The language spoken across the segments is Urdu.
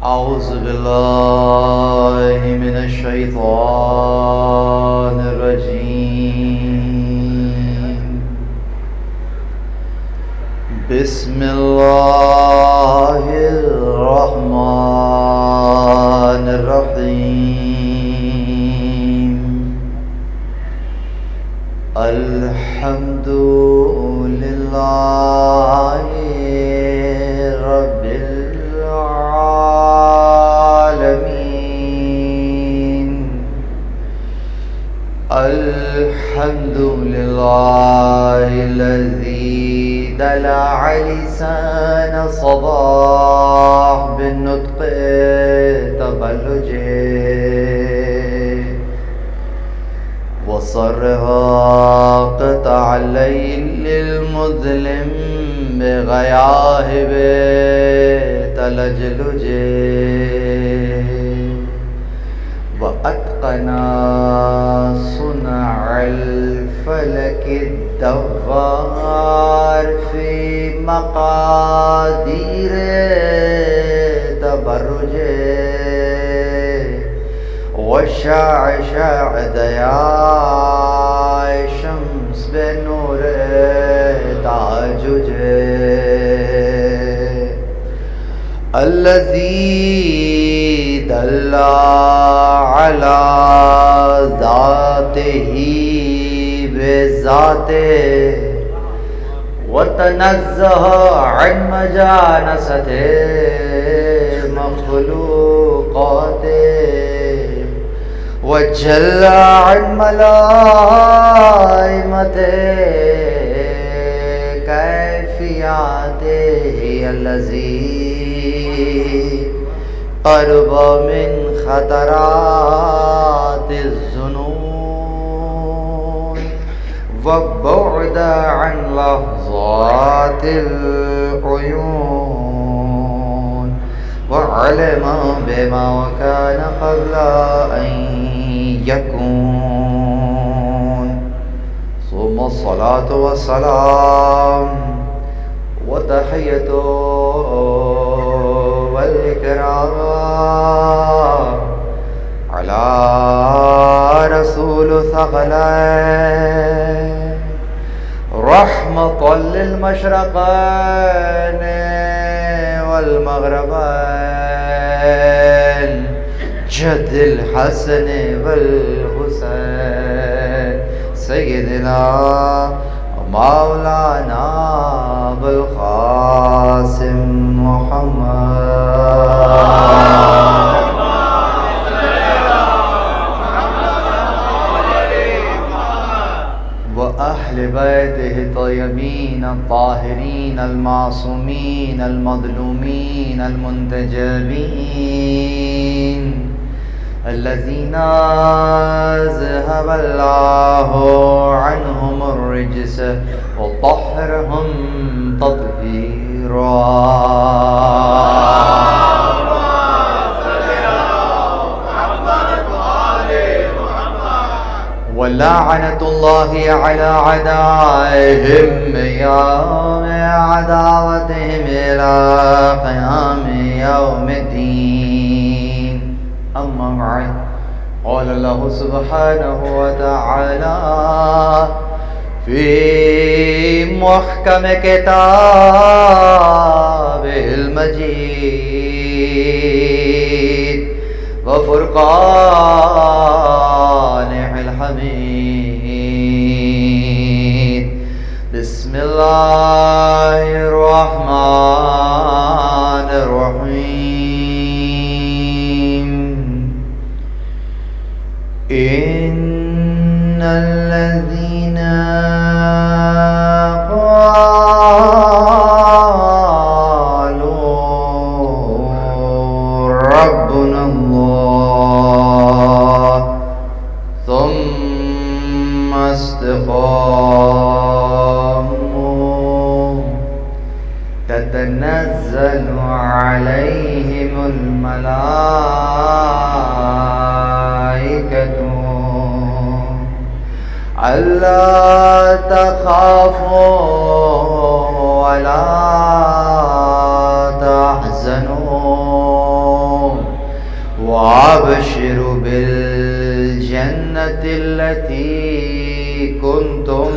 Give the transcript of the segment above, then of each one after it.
أعوذ بالله من الشيطان الرجيم. بسم الله الرحمن الرحيم. الحمد لله رب العالمين. الحمد لله الذي دلع لسان صباح بالنطق تبلجه، وصرها قطع الليل المظلم بغياهب تلجلجه، وأتقنا صنع الفلك الدوار في مقادير تبرجه، وشعشع ضياء شمس بنور تعججه، الذي دل على ذاته بذاته، وتنزه عن مجانسته مخلوقاته، وجل عن ملائمته كيفياته، الذي قرب من خطرات الظنون، وبعد عن لحظات العيون، وعلم بما كان قبل أن يكون، ثم الصلاة والسلام وتحية والإكرام على رسول ثقلين، رحمة للمشرقين والمغربين، جد الحسن والحسين، سيدنا مولانا ابو القاسم محمد، وأهل بيته الطيبين الطاهرين المعصومين المظلومين المنتجبين، الذين أذهب الله عنهم الرجس وطهرهم تطهيرا. ولعنة الله على أعدائهم يوم عداوتهم إلى قيام يوم الدين. أما بعد، قال الله سبحانه وتعالى في محكم كتابه المجيد وفرقانه الحميد. بسم الله الرحمن الرحيم. إن الذين قالوا ربنا الله ثم استقاموا تتنزل عليهم الملائكة ألا تخافوا ولا تحزنوا وابشروا بالجنة التي كنتم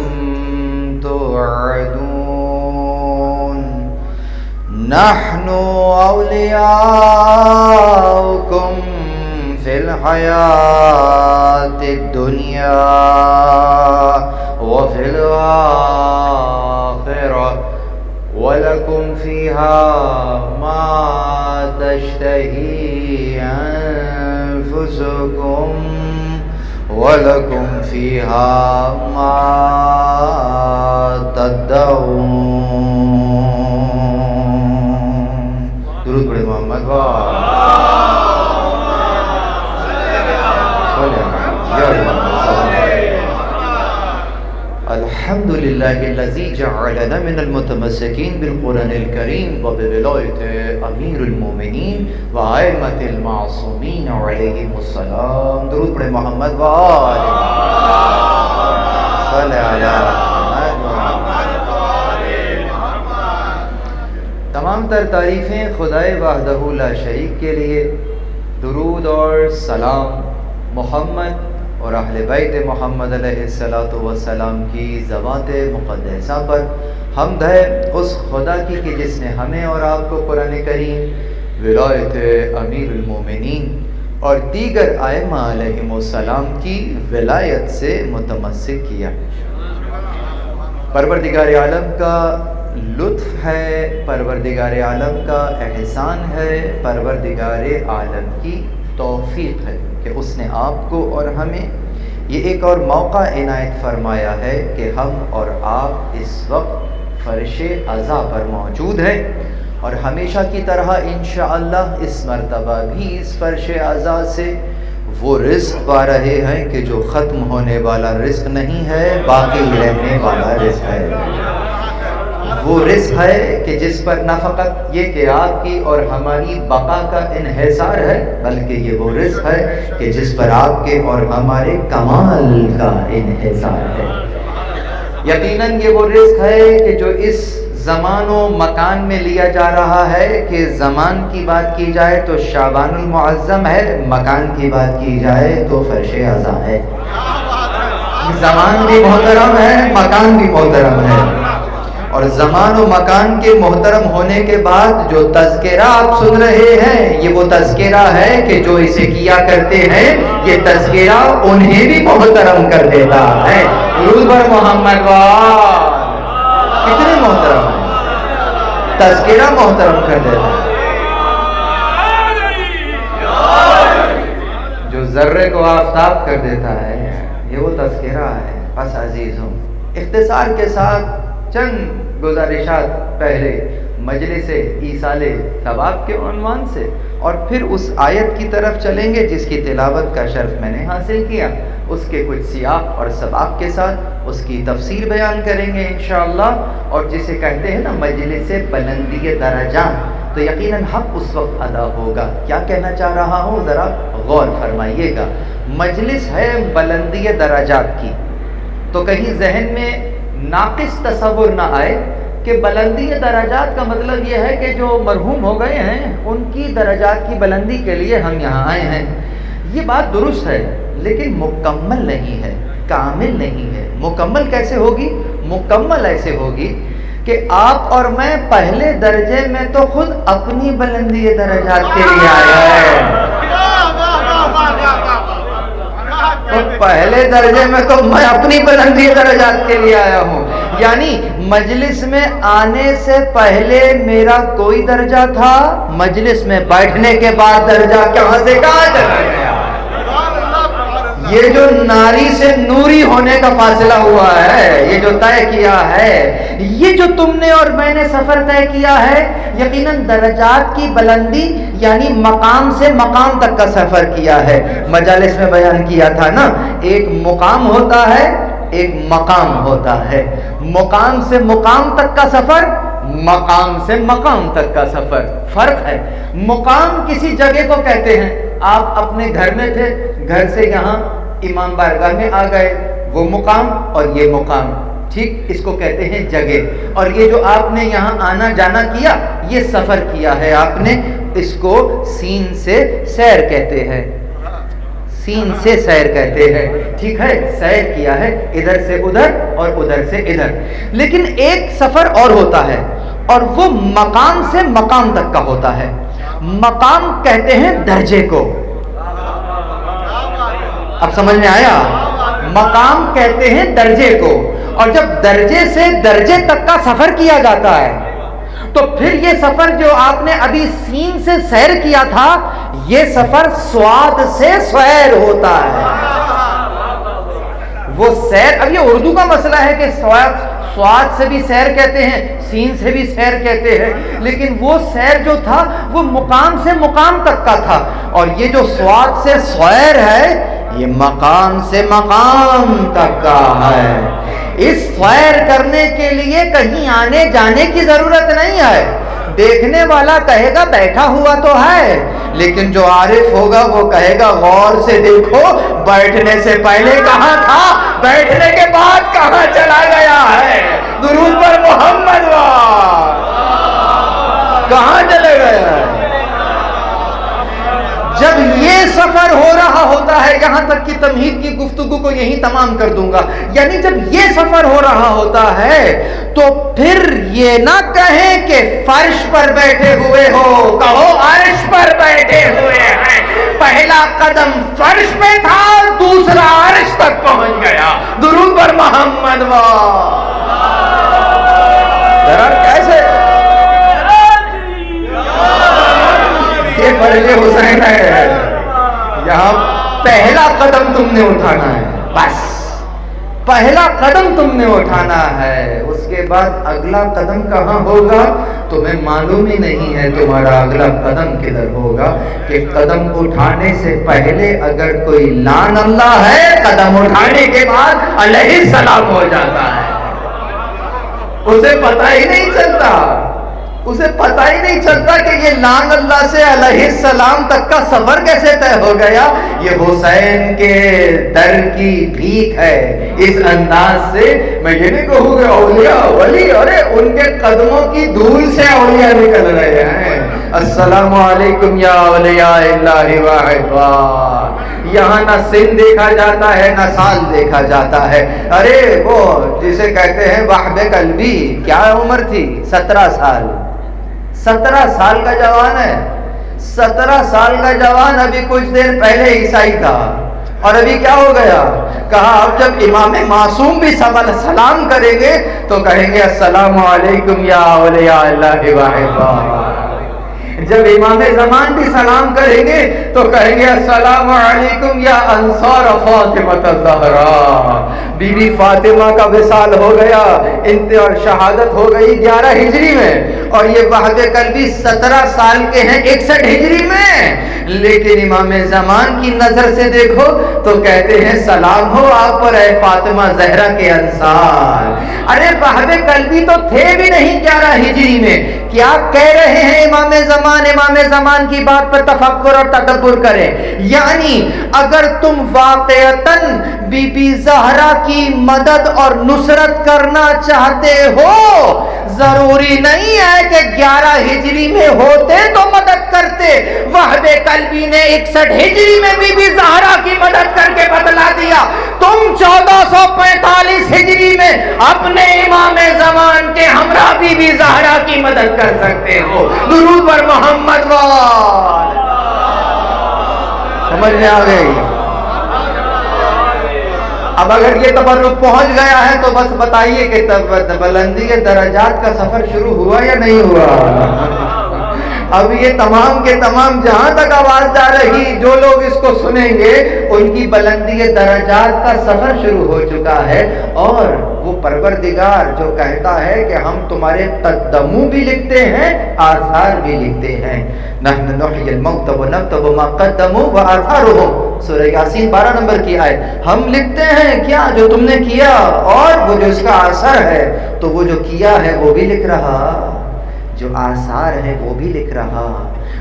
توعدون نحن أولياؤكم في الحياة الدنيا وفي الآخرة ولكم فيها ما تشتهي أنفسكم ولكم فيها ما تدعون. درود پڑھیں محمد الحمد لله الذي جعلنا من المتمسكين بالقرآن الكريم وبولاية أمير المؤمنين وأئمة المعصومين عليهم السلام. درود پڑھیں محمد وآلہ صلی علی محمد. تمام تر تعریفیں خدائے وحدہ لا شریک کے لیے. درود اور سلام محمد اور اہل بیت محمد علیہ السلام کی ذوات مقدسہ پر. حمد ہے اس خدا کی کہ جس نے ہمیں اور آپ کو قرآن کریم، ولایت امیر المومنین اور دیگر ائمہ علیہم السلام کی ولایت سے متمسک کیا. پروردگار عالم کا لطف ہے، پروردگار عالم کا احسان ہے، پروردگار عالم کی توفیق ہے کہ اس نے آپ کو اور ہمیں یہ ایک اور موقع عنایت فرمایا ہے کہ ہم اور آپ اس وقت فرش عزا پر موجود ہیں، اور ہمیشہ کی طرح انشاءاللہ اس مرتبہ بھی اس فرش عزا سے وہ رزق پا رہے ہیں کہ جو ختم ہونے والا رزق نہیں ہے، باقی رہنے والا رزق ہے. وہ رزق ہے کہ جس پر نہ فقط یہ کہ آپ کی اور ہماری بقا کا انحصار ہے، بلکہ یہ وہ رزق ہے کہ جس پر آپ کے اور ہمارے کمال کا انحصار ہے. یقیناً یہ وہ رزق ہے کہ جو اس زمان و مکان میں لیا جا رہا ہے کہ زمان کی بات کی جائے تو شعبان المعظم ہے، مکان کی بات کی جائے تو فرش عزا ہے. زمان بھی محترم ہے، مکان بھی محترم ہے، اور زمان و مکان کے محترم ہونے کے بعد جو تذکرہ آپ سن رہے ہیں یہ وہ تذکرہ ہے کہ جو اسے کیا کرتے ہیں یہ تذکرہ انہیں بھی محترم کر دیتا ہے. درود بر محمد کتنے محترم ہیں، تذکرہ محترم کر دیتا ہے. جو ذرے کو آفتاب کر دیتا ہے یہ وہ تذکرہ ہے. بس عزیزوں، اختصار کے ساتھ چند گزارشات پہلے مجلس ایصال ثواب کے عنوان سے، اور پھر اس آیت کی طرف چلیں گے جس کی تلاوت کا شرف میں نے حاصل کیا. اس کے کچھ سیاق اور سباق کے ساتھ اس کی تفسیر بیان کریں گے انشاءاللہ. اور جسے کہتے ہیں نا مجلس بلندی درجات، تو یقیناً حق اس وقت ادا ہوگا. کیا کہنا چاہ رہا ہوں ذرا غور فرمائیے گا. مجلس ہے بلندی درجات کی، تو کہیں ذہن میں ناقص تصور نہ آئے کہ بلندی درجات کا مطلب یہ ہے کہ جو مرحوم ہو گئے ہیں ان کی درجات کی بلندی کے لیے ہم یہاں آئے ہیں. یہ بات درست ہے لیکن مکمل نہیں ہے، کامل نہیں ہے. مکمل کیسے ہوگی؟ مکمل ایسے ہوگی کہ آپ اور میں پہلے درجے میں تو خود اپنی بلندی درجات کے لیے آئے ہیں. پہلے درجے میں تو میں اپنی بلندی درجات کے لیے آیا ہوں. یعنی مجلس میں آنے سے پہلے میرا کوئی درجہ تھا، مجلس میں بیٹھنے کے بعد درجہ کہاں سے کہاں چلا گیا. یہ جو ناری سے نوری ہونے کا فاصلہ ہوا ہے، یہ جو طے کیا ہے، یہ جو تم نے اور میں نے سفر طے کیا ہے، یقیناً درجات کی بلندی یعنی مقام سے مقام تک کا سفر کیا ہے. مجالس میں بیان کیا تھا نا، ایک مقام ہوتا ہے، ایک مقام ہوتا ہے. مقام سے مقام تک کا سفر، مقام سے مقام تک کا سفر فرق ہے. مقام کسی جگہ کو کہتے ہیں. آپ اپنے گھر میں تھے، گھر سے یہاں امام بارگاہ میں آ گئے، وہ مقام اور یہ مقام، ٹھیک، اس کو کہتے ہیں جگہ. اور یہ جو آپ نے یہاں آنا جانا کیا، یہ سفر کیا ہے آپ نے. اس کو سین سے سیر کہتے ہیں، سین سے سیر کہتے ہیں، ٹھیک ہے، سیر کیا ہے ادھر سے ادھر اور ادھر سے ادھر۔ لیکن ایک سفر اور ہوتا ہے، اور وہ مقام سے مقام تک کا ہوتا ہے۔ مقام کہتے ہیں درجے کو، اب سمجھ میں آیا؟ مقام کہتے ہیں درجے کو، اور جب درجے سے درجے تک کا سفر کیا جاتا ہے تو پھر یہ سفر جو آپ نے ابھی سین سے سیر کیا تھا، یہ سفر سواد سے سیر ہوتا ہے۔ وہ سیر، اب یہ اردو کا مسئلہ ہے کہ سواد سے بھی سیر کہتے ہیں، سین سے بھی سیر کہتے ہیں، لیکن وہ سیر جو تھا وہ مقام سے مقام تک کا تھا، اور یہ جو سواد سے سیر ہے یہ مقام سے مقام تک کا ہے۔ اس سیر کرنے کے لیے کہیں آنے جانے کی ضرورت نہیں ہے۔ دیکھنے والا کہے گا بیٹھا ہوا تو ہے، لیکن جو عارف ہوگا وہ کہے گا غور سے دیکھو، بیٹھنے سے پہلے کہاں تھا، بیٹھنے کے بعد کہاں چلا گیا ہے۔ درود پر محمد کہاں چلے گیا ہے۔ جب یہ سفر ہو رہا ہوتا ہے، یہاں تک کہ تمہید کی گفتگو کو یہی تمام کر دوں گا، یعنی جب یہ سفر ہو رہا ہوتا ہے تو پھر یہ نہ کہیں کہ فرش پر بیٹھے ہوئے ہو، کہو عرش پر بیٹھے ہوئے ہیں۔ پہلا قدم فرش پہ تھا، دوسرا عرش تک پہنچ گیا۔ درود پر محمد کیسے یہ فرض حسین ہے، یہاں پہلا قدم تم نے اٹھانا ہے، بس پہلا قدم تم نے اٹھانا ہے۔ اس کے بعد اگلا قدم کہاں ہوگا تمہیں معلوم ہی نہیں ہے، تمہارا اگلا قدم کدھر ہوگا، کہ قدم اٹھانے سے پہلے اگر کوئی لعن اللہ ہے، قدم اٹھانے کے بعد علیہ السلام ہو جاتا ہے۔ اسے پتہ ہی نہیں چلتا، اسے پتہ ہی نہیں چلتا کہ یہ لعن اللہ سے علیہ السلام تک کا سفر کیسے طے ہو گیا۔ یہ حسین کے در کی بھیک ہے۔ اس انداز سے میں یہ نہیں کہوں گا اولیاء ولی، ارے ان کے قدموں کی دھول سے اولیاء نکل رہے ہیں۔ السلام علیکم یا اولیاء اللہ واحد۔ یہاں نہ سن دیکھا جاتا ہے نہ سال دیکھا جاتا ہے۔ ارے وہ جسے کہتے ہیں وحب قلبی، کیا عمر تھی؟ 17 سال۔ 17 سال کا جوان ہے، 17 سال کا جوان ابھی کچھ دیر پہلے عیسائی تھا، اور ابھی کیا ہو گیا؟ کہا اب جب امام معصوم بھی سلام کریں گے تو کہیں گے السلام علیکم یا اولیاء اللہ واحد۔ جب امام زمان بھی سلام کریں گے تو کہیں گے السلام علیکم یا انصار فاطمہ الزہرا۔ بی بی فاطمہ کا وصال ہو گیا، اور شہادت ہو گئی 11 ہجری میں، اور یہ وحب قلبی 17 سال کے ہیں 61 ہجری میں۔ لیکن امام زمان کی نظر سے دیکھو تو کہتے ہیں سلام ہو آپ پر اے فاطمہ زہرا کے انصار۔ ارے وحب قلبی تو تھے بھی نہیں 11 ہجری میں، کیا کہہ رہے ہیں امام زمان کی بات پر تفکر اور تدبر کریں۔ یعنی اگر تم واقعتاً بی بی زہرا کی مدد اور نصرت کرنا چاہتے ہو، ضروری نہیں ہے کہ 11 ہجری میں ہوتے تو مدد کرتے۔ وحب قلبی نے 61 ہجری میں بی بی زہرا کی مدد کر کے بتلا دیا۔ تم 1445 ہجری میں اپنے امام زمان کے ہمراہ بی بی زہرا کی مدد کر سکتے ہو۔ درود پر محمد سمجھ میں آ گئی؟ اب اگر یہ تبرک پہنچ گیا ہے تو بس بتائیے کہ بلندی درجات کا سفر شروع ہوا یا نہیں ہوا؟ اب یہ تمام کے تمام جہاں تک آواز جا رہی، جو لوگ اس کو سنیں گے ان کی بلندی درجات کا سفر شروع ہو چکا ہے۔ اور وہ پروردگار جو کہتا ہے کہ ہم تمہارے قدموں بھی لکھتے ہیں، آثار بھی لکھتے ہیں۔ نحن نحیی الموت ونکتب ما قدموا وآثارهم، سورہ یاسین 12 نمبر کی آیت۔ ہم لکھتے ہیں کیا جو تم نے کیا، اور وہ جو اس کا اثر ہے، تو وہ جو کیا ہے وہ بھی لکھ رہا، جو آثار ہے وہ بھی لکھ رہا،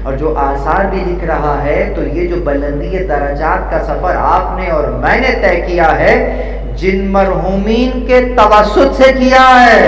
اور جو آثار بھی لکھ رہا ہے تو یہ جو بلندی درجات کا سفر آپ نے اور میں نے طے کیا ہے، جن مرحومین کے توسط سے کیا ہے،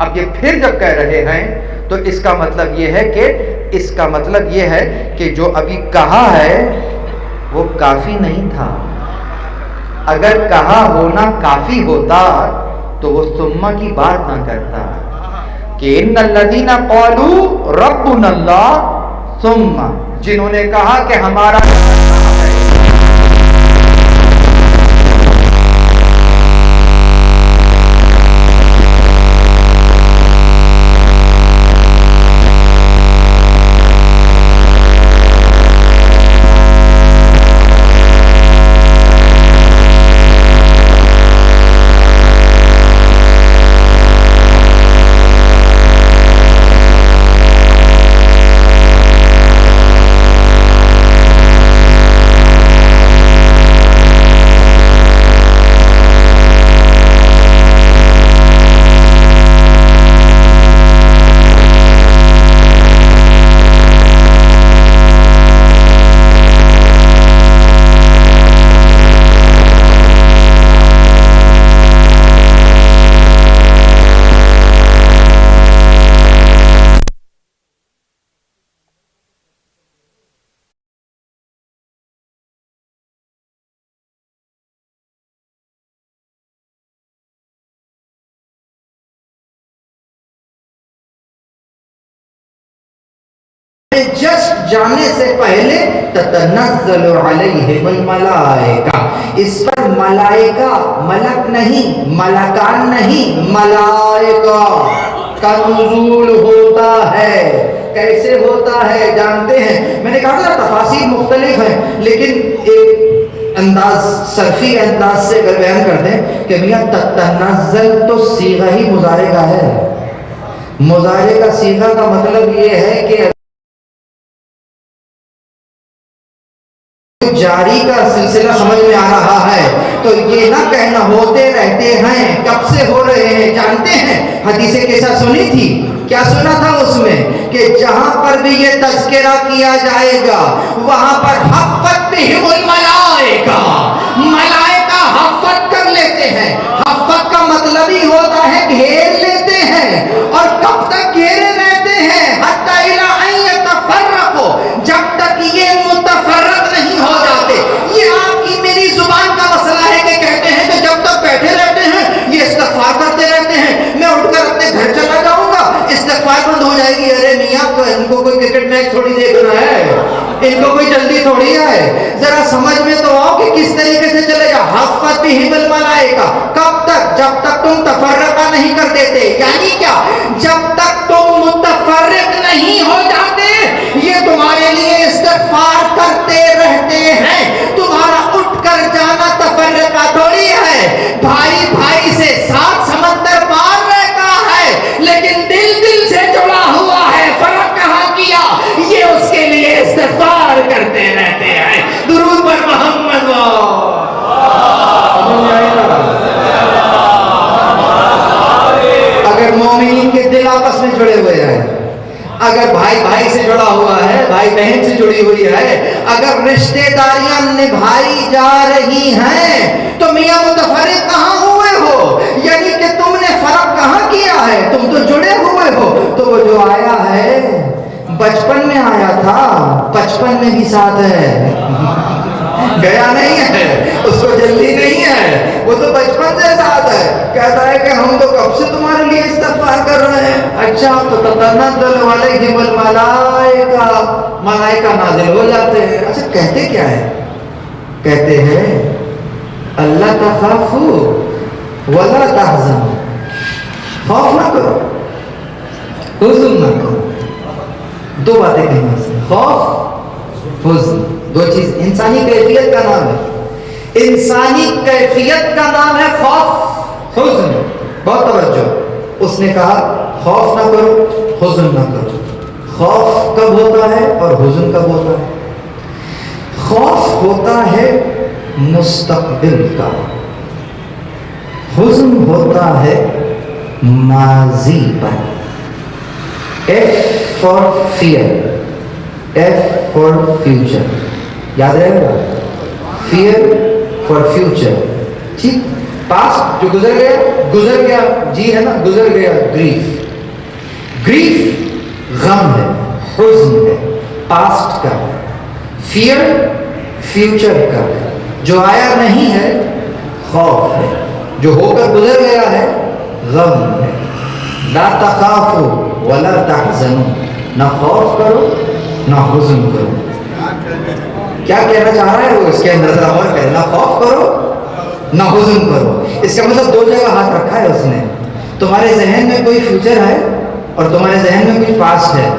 اب یہ پھر جب کہہ رہے ہیں تو اس کا مطلب یہ ہے کہ جو ابھی کہا ہے وہ کافی نہیں تھا. اگر کہا ہونا کافی ہوتا تو وہ ثم کی بات نہ کرتا کہ ان الذین قالوا ربنا اللہ ثم، جنہوں نے کہا کہ ہمارا جسٹ جانے سے پہلے تتنزل علیہم الملائکہ، اس پر ملائکہ، ملک نہیں، ملکان نہیں، ملائکہ کا نزول ہوتا ہے. کیسے ہوتا ہے جانتے ہیں؟ میں نے کہا تھا تفاسیر مختلف ہیں، لیکن ایک انداز، صرفی انداز سے اگر بیان کرتے ہیں کہ میاں تتنزل تو صیغہ ہی مضارع کا ہے. مضارع کا صیغہ کا مطلب یہ ہے کہ جاری کا سلسلہ سمجھ میں آ رہا ہے تو یہ نہ کہنا ہوتے رہتے ہیں. کب سے ہو رہے ہیں جانتے ہیں؟ حدیث کیسا سنی تھی؟ کیا سنا تھا اس میں کہ جہاں پر بھی یہ تذکرہ کیا جائے گا وہاں پر حفت بہم الملائکہ، ملائکہ حفت کر لیتے ہیں. حفت کا مطلب ہی ہوتا ہے گھیر لیتے ہیں. اور کب تک گھیرے رہتے ہیں؟ حتی الی ان یتفرقوا، جب تک یہ متفرق نہیں ہو جاتے. یہ آپ کی میری زبان کا مسئلہ ہے کہ کہتے ہیں کہ جب تک بیٹھے رہتے ہیں یہ استغفار کرتے رہتے ہیں، میں اٹھ کر اپنے گھر چلا جاؤں گا استغفار بند ہو جائے گی. ارے میاں ان کو کوئی کرکٹ میچ تھوڑی دیکھنا ہے، ان کو کوئی جلدی تھوڑی ہے. ذرا سمجھ میں تو آؤ کہ کس طریقے سے چلے گا. حفت بہم الملائکہ، کب تک؟ جب تک تم تفرقہ نہیں کر دیتے. یعنی کیا؟ جب تک تم متفرق نہیں ہو جاتے یہ تمہارے لیے استغفار کرتے رہتے ہیں. تمہارا اٹھ کر جانا تفرقہ تھوڑی ہے. بھائی بھائی سے ساتھ سمندر پار رہتا ہے لیکن دل سے جڑا ہوا ہے. فرق کہاں کیا؟ یہ اس کے لیے استغفار کرتے رہتے ہیں. درود پر محمد اگر مومنین کے دل آپس میں جڑے ہوئے ہیں، اگر بھائی بھائی سے جڑا ہوا ہے، بھائی بہن سے جڑی ہوئی ہے، اگر رشتہ داریاں نبھائی جا رہی ہیں تو میاں متفرق کہاں ہوئے ہو؟ یعنی کہ تم نے فرق کہاں کیا ہے؟ تم تو جڑے ہوئے ہو. تو وہ جو آیا ہے بچپن میں آیا تھا، بچپن میں بھی ساتھ ہے، گیا نہیں ہے، اس کو جلدی نہیں ہے، وہ تو بچپن سے ساتھ ہے. کہتا ہے کہ ہم تو کب سے تمہارے لیے استغفار کر رہے ہیں. اچھا تو تتنزل علیہم الملائکہ، ملائکہ نازل ہو جاتے ہیں. اچھا کہتے کیا ہے؟ کہتے ہیں اللہ تخافوا ولا تحزنوا، خوف نہ کرو، حزن نہ کرو. دو باتیں کہیں اس میں، خوف، حزن، دو چیز. انسانی کیفیت کا نام ہے، انسانی کیفیت کا نام ہے خوف، حزن. بہت توجہ. اس نے کہا خوف نہ کرو، حزن نہ کرو. خوف کب ہوتا ہے اور حزن کب ہوتا ہے؟ خوف ہوتا ہے مستقبل کا، حزن ہوتا ہے ماضی پر. F for fear, F for future. یاد رہے گا؟ Fear for future. ٹھیک. پاسٹ جو گزر گیا جی ہے نا، گزر گیا گریف غم ہے، حزن ہے پاسٹ کا، فیئر فیوچر کا، جو آیا نہیں ہے خوف ہے، جو ہو کر گزر گیا ہے غم ہے۔ لا تخافوا ولا تحزنوا، نہ خوف کرو نہ حزن کرو۔ کیا کہنا چاہ رہا ہے وہ اس کے اندر؟ ذرا اور کہے، نہ خوف کرو نہ حزن کرو۔ اس کا مطلب دو جگہ ہاتھ رکھا ہے اس نے۔ تمہارے ذہن میں کوئی فیوچر ہے اور تمہارے ذہن میں کچھ پاسٹ ہے،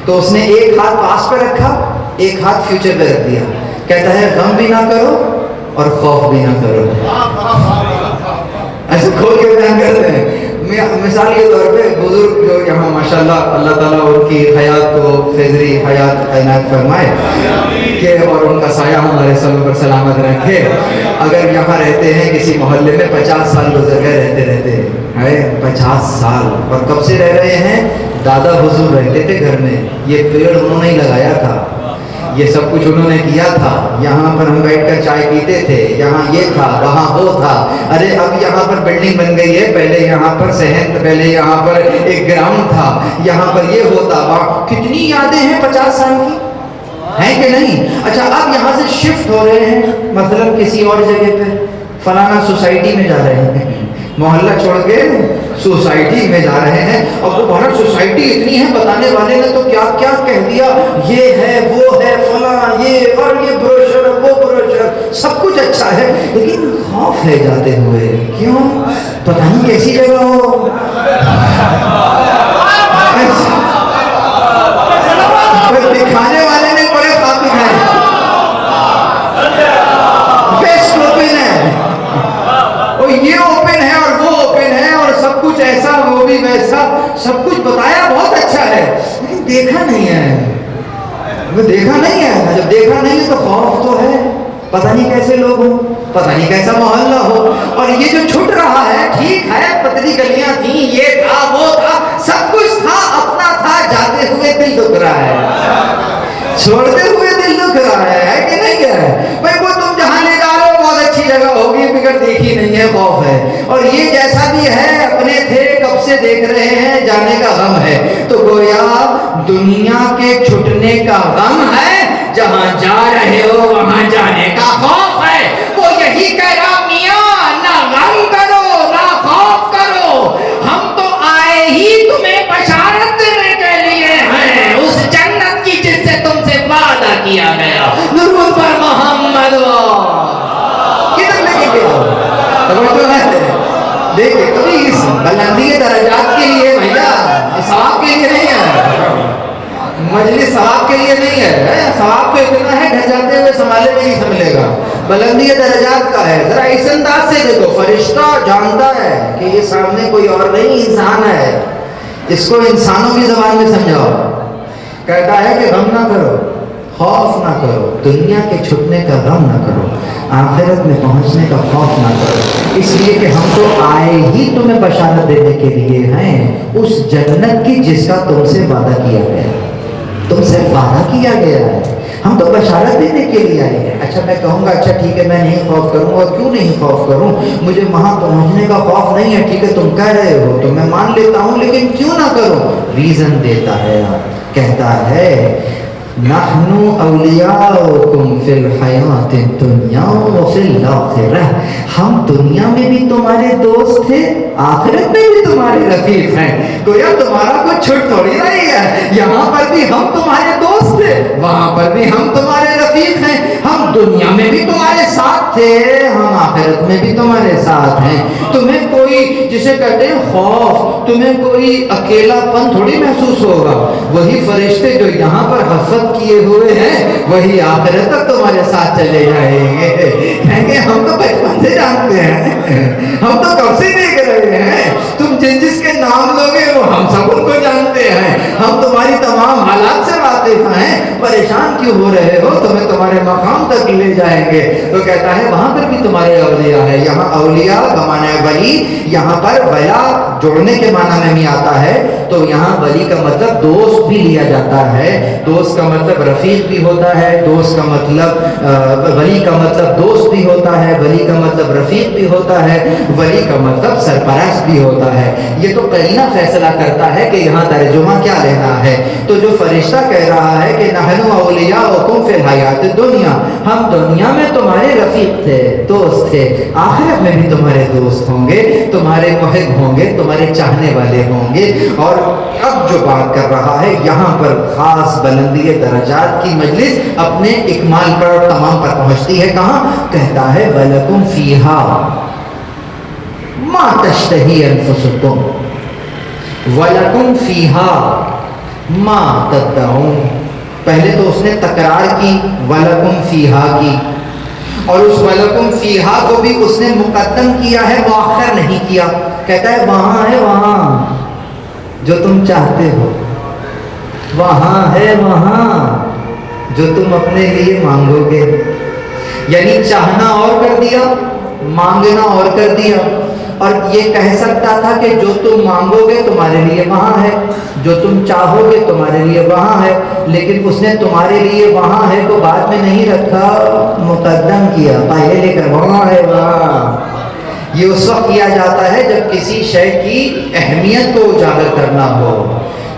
تو اس نے ایک ہاتھ پاسٹ پہ رکھا، ایک ہاتھ فیوچر پہ رکھ دیا۔ کہتا ہے غم بھی نہ کرو اور خوف بھی نہ کرو۔ ایسے کھول کے بیان کرتے ہیں۔ مثال کے طور پہ بزرگ جو یہاں ماشاءاللہ اللہ تعالیٰ ان کی حیات کو فیضری حیات عنایت فرمائے کہ اور ان کا سایہ ہمارے سب پر سلامت رکھے، اگر یہاں رہتے ہیں کسی محلے میں 50 سال گزر گئے رہتے ہیں 50 سال، اور کب سے رہ رہے ہیں؟ دادا حضور رہتے تھے گھر میں، یہ پیڑ انہوں نے ہی لگایا تھا، یہ سب کچھ انہوں نے کیا تھا، یہاں پر ہم بیٹھ کر چائے پیتے تھے، یہاں یہ تھا وہاں وہ تھا، ارے اب یہاں پر بلڈنگ بن گئی ہے، پہلے یہاں پر صحن، پہلے یہاں پر ایک گراؤنڈ تھا، یہاں پر یہ ہوتا، وہاں کتنی یادیں ہیں 50 سال کی، ہیں کہ نہیں؟ اچھا اب یہاں سے شفٹ ہو رہے ہیں مثلا کسی اور جگہ پہ، فلانا سوسائٹی میں جا رہے ہیں، محلہ چھوڑ کے سوسائٹی میں جا رہے ہیں، اب وہ بھارت سوسائٹی اتنی ہے، بتانے والے نے تو کیا کیا کہہ دیا، یہ ہے وہ ہے فلاں، یہ اور یہ بروشر وہ بروشر، سب کچھ اچھا ہے، لیکن خوف ہے جاتے ہوئے، کیوں؟ پتہ نہیں کیسی جگہ ہو، دکھانے والے نے بڑے خواب دکھائے، بیسٹ اوپن ہے، اور یہ اوپن ہے اور وہ اوپن ہے اور سب کچھ ایسا وہ بھی ویسا، سب کچھ بتایا بہت اچھا ہے، لیکن دیکھا نہیں ہے، دیکھا نہیں ہے۔ جب دیکھا نہیں ہے تو خوف تو ہے، پتہ نہیں کیسے لوگ ہوں، پتہ نہیں کیسا محلہ ہو، اور یہ جو چھٹ رہا ہے، ٹھیک ہے پتلی گلیاں تھیں، یہ تھا وہ تھا، سب کچھ تھا، اپنا تھا، جاتے ہوئے دل دکھ رہا ہے، چھوڑتے ہوئے دل دکھ رہا ہے کہ نہیں ہے؟ بھائی وہ تم جہاں لے جا رہے ہو بہت اچھی جگہ ہوگی، مگر دیکھی نہیں ہے، خوف ہے، اور یہ جیسا بھی ہے اپنے تھے کب سے دیکھ رہے ہیں، جانے کا غم ہے، تو گویا دنیا کے چھٹنے کا غم ہے، جہاں جا رہے ہو وہاں جانے کا خوف ہے۔ وہ یہی کہہ رہا میاں نہ غم کرو نہ خوف کرو، ہم تو آئے ہی تمہیں بشارت دینے کے لیے ہیں اس جنت کی جس سے تم سے وعدہ کیا گیا۔ درود پر محمد کدھر لے کے گیا؟ توجہ ہے، دیکھیں کبھی اس بلندی درجات کے لیے بھیا ثواب کے لیے نہیں ہے، مجلس ثواب کے لیے نہیں ہے، ثواب تو اتنا ہے گھر جاتے ہوئے سنبھالے میں نہیں سنبھلے گا، بلندی درجات کا ہے۔ ذرا اس انداز سے دیکھو، فرشتہ جانتا ہے کہ یہ سامنے کوئی اور نہیں انسان ہے، اس کو انسانوں کی زبان میں سمجھاؤ، کہتا ہے کہ غم نہ کرو، خوف نہ کرو، دنیا کے چھٹنے کا غم نہ کرو، آخرت میں پہنچنے کا خوف نہ کرو، اس لیے کہ ہم تو آئے ہی تمہیں بشارت دینے کے لیے ہیں اس جنت کی جس کا تم سے وعدہ کیا گیا ہے، تم سے وعدہ کیا گیا ہے، ہم تو بشارت دینے کے لیے آئے ہیں۔ اچھا میں کہوں گا اچھا ٹھیک ہے میں نہیں خوف کروں گا، کیوں نہیں خوف کروں، مجھے وہاں پہنچنے کا خوف نہیں ہے، ٹھیک ہے تم کہہ رہے ہو تو میں مان لیتا ہوں، لیکن کیوں نہ کروں؟ ریزن دیتا ہے، کہتا ہے نحن اولیاؤکم فی الحیات الدنیا وفی الآخرہ، ہم دنیا میں بھی تمہارے دوست تھے، آخرت میں بھی تمہارے رفیق ہیں، گویا تمہارا کوئی چھٹ تھوڑی نہیں ہے، یہاں پر بھی ہم تمہارے دوست تھے، وہاں پر بھی ہم تمہارے رفیق ہیں، ہم دنیا میں بھی تمہارے ساتھ تھے، ہم آخرت میں بھی تمہارے ساتھ ہیں، تمہیں کوئی جسے کہتے ہیں خوف، تمہیں کوئی اکیلا پن تھوڑی محسوس ہوگا، وہی فرشتے جو یہاں پر حفظ کیے ہوئے ہیں وہی آخرت تک تمہارے ساتھ چلے جائیں گے، کہیں گے ہم تو بچپن سے جانتے ہیں، ہم تو کب سے دیکھ رہے ہیں، تم جس کے نام لوگے وہ ہم سب ان کو جانتے ہیں، ہم تمہاری تمام حالات سے واقف ہیں، پریشان کیوں ہو رہے ہو، تمہیں تمہارے مقام تک لے جائیں گے۔ تو کہتا ہے وہاں پر بھی تمہارے اولیاء ہے، یہاں اولیاء بمانے ولی، یہاں پر ولا جوڑنے کے معنی میں بھی آتا ہے، تو یہاں ولی کا مطلب دوست بھی لیا جاتا ہے، دوست کا مطلب رفیق بھی ہوتا ہے، دوست کا مطلب ولی کا مطلب دوست بھی ہوتا ہے، ولی کا مطلب رفیق بھی ہوتا ہے، ولی کا مطلب سرپرست بھی ہوتا ہے۔ یہ تو قرینہ فیصلہ کرتا ہے کہ یہاں ترجمہ کیا لینا ہے۔ تو جو فرشتہ کہہ رہا ہے کہ نحن اولیاؤکم فی الحیات الدنیا، ہم دنیا میں تمہارے رفیق تھے، دوست تھے، آخرت میں بھی تمہارے دوست ہوں گے، تمہارے محب ہوں گے، تمہارے چاہنے والے ہوں گے۔ اور اب جو بات کر رہا ہے یہاں پر خاص بلندی درجات کی مجلس اپنے اکمال پر اور تمام پر پہنچتی ہے۔ کہاں کہتا ہے وَلَكُمْ فِيهَا مَا تَشْتَهِي أَنفُسُكُمْ وَلَكُمْ فِيهَا مَا تَدَّعُونَ۔ پہلے تو اس نے تکرار کی وَلَكُمْ فِيهَا کی، اور اس وَلَكُمْ فِيهَا کو بھی اس نے مقدم کیا ہے، مؤخر نہیں کیا۔ کہتا ہے وہاں ہے، وہاں جو تم چاہتے ہو، وہاں ہے، وہاں جو تم اپنے لیے مانگو گے۔ یعنی چاہنا اور کر دیا، مانگنا اور کر دیا، اور یہ کہہ سکتا تھا کہ جو تم مانگو گے تمہارے لیے وہاں ہے، جو تم چاہو گے تمہارے لیے وہاں ہے، لیکن اس نے تمہارے لیے وہاں ہے کو بعد میں نہیں رکھا، مقدم کیا، پہلے لے کر وہاں ہے، وہاں۔ یہ اس وقت کیا جاتا ہے جب کسی شے کی اہمیت کو اجاگر کرنا ہو،